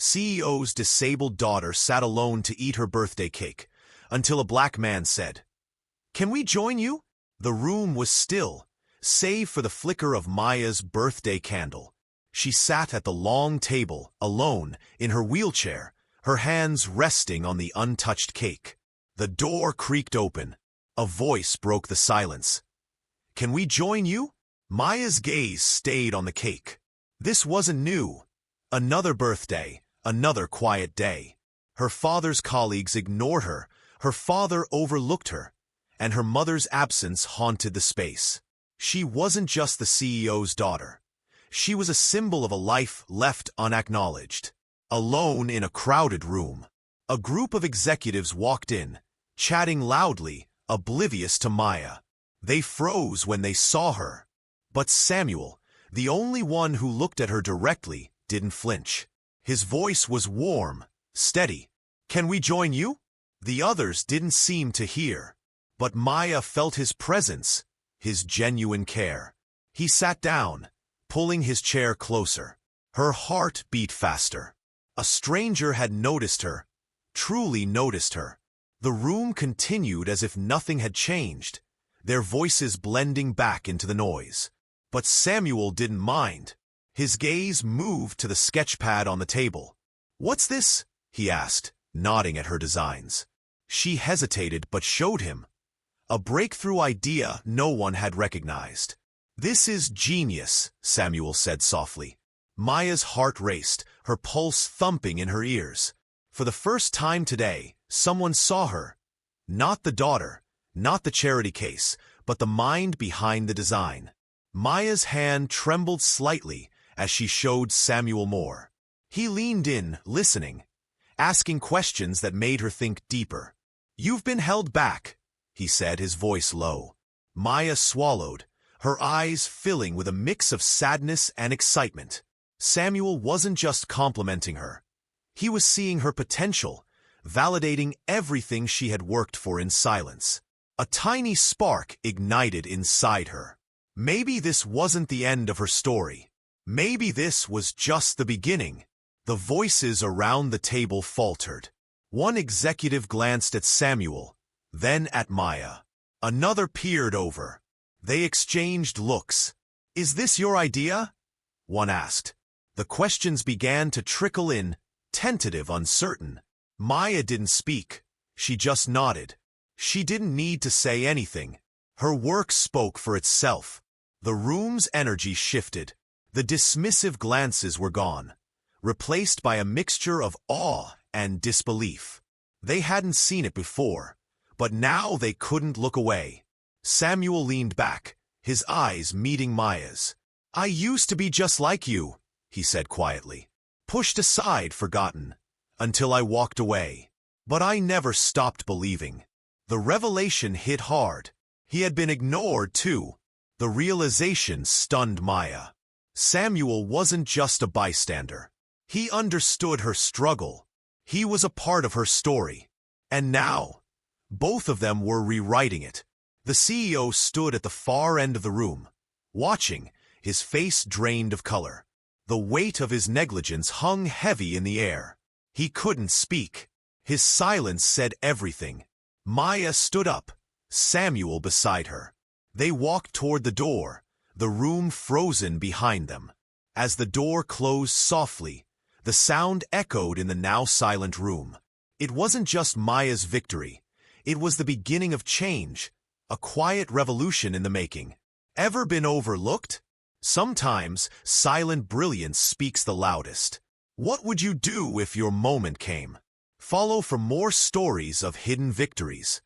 CEO's disabled daughter sat alone to eat her birthday cake, until a black man said, "Can we join you?" The room was still, save for the flicker of Maya's birthday candle. She sat at the long table, alone, in her wheelchair, her hands resting on the untouched cake. The door creaked open. A voice broke the silence. "Can we join you?" Maya's gaze stayed on the cake. This wasn't new. Another birthday, another quiet day. Her father's colleagues ignored her, her father overlooked her, and her mother's absence haunted the space. She wasn't just the CEO's daughter. She was a symbol of a life left unacknowledged. Alone in a crowded room, a group of executives walked in, chatting loudly, oblivious to Maya. They froze when they saw her. But Samuel, the only one who looked at her directly, didn't flinch. His voice was warm, steady. "Can we join you?" The others didn't seem to hear. But Maya felt his presence, his genuine care. He sat down, pulling his chair closer. Her heart beat faster. A stranger had noticed her, truly noticed her. The room continued as if nothing had changed, their voices blending back into the noise. But Samuel didn't mind. His gaze moved to the sketchpad on the table. "What's this?" he asked, nodding at her designs. She hesitated but showed him. A breakthrough idea no one had recognized. "This is genius," Samuel said softly. Maya's heart raced, her pulse thumping in her ears. For the first time today, someone saw her. Not the daughter, not the charity case, but the mind behind the design. Maya's hand trembled slightly as she showed Samuel more. He leaned in, listening, asking questions that made her think deeper. "You've been held back," he said, his voice low. Maya swallowed, her eyes filling with a mix of sadness and excitement. Samuel wasn't just complimenting her. He was seeing her potential, validating everything she had worked for in silence. A tiny spark ignited inside her. Maybe this wasn't the end of her story. Maybe this was just the beginning. The voices around the table faltered. One executive glanced at Samuel, then at Maya. Another peered over. They exchanged looks. "Is this your idea?" one asked. The questions began to trickle in, tentative, uncertain. Maya didn't speak. She just nodded. She didn't need to say anything. Her work spoke for itself. The room's energy shifted. The dismissive glances were gone, replaced by a mixture of awe and disbelief. They hadn't seen it before, but now they couldn't look away. Samuel leaned back, his eyes meeting Maya's. "I used to be just like you," he said quietly. "Pushed aside, forgotten, until I walked away. But I never stopped believing." The revelation hit hard. He had been ignored too. The realization stunned Maya. Samuel wasn't just a bystander. He understood her struggle. He was a part of her story. And now, both of them were rewriting it. The CEO stood at the far end of the room, watching, his face drained of color. The weight of his negligence hung heavy in the air. He couldn't speak. His silence said everything. Maya stood up, Samuel beside her. They walked toward the door, the room frozen behind them. As the door closed softly, the sound echoed in the now silent room. It wasn't just Maya's victory. It was the beginning of change, a quiet revolution in the making. Ever been overlooked? Sometimes silent brilliance speaks the loudest. What would you do if your moment came? Follow for more stories of hidden victories.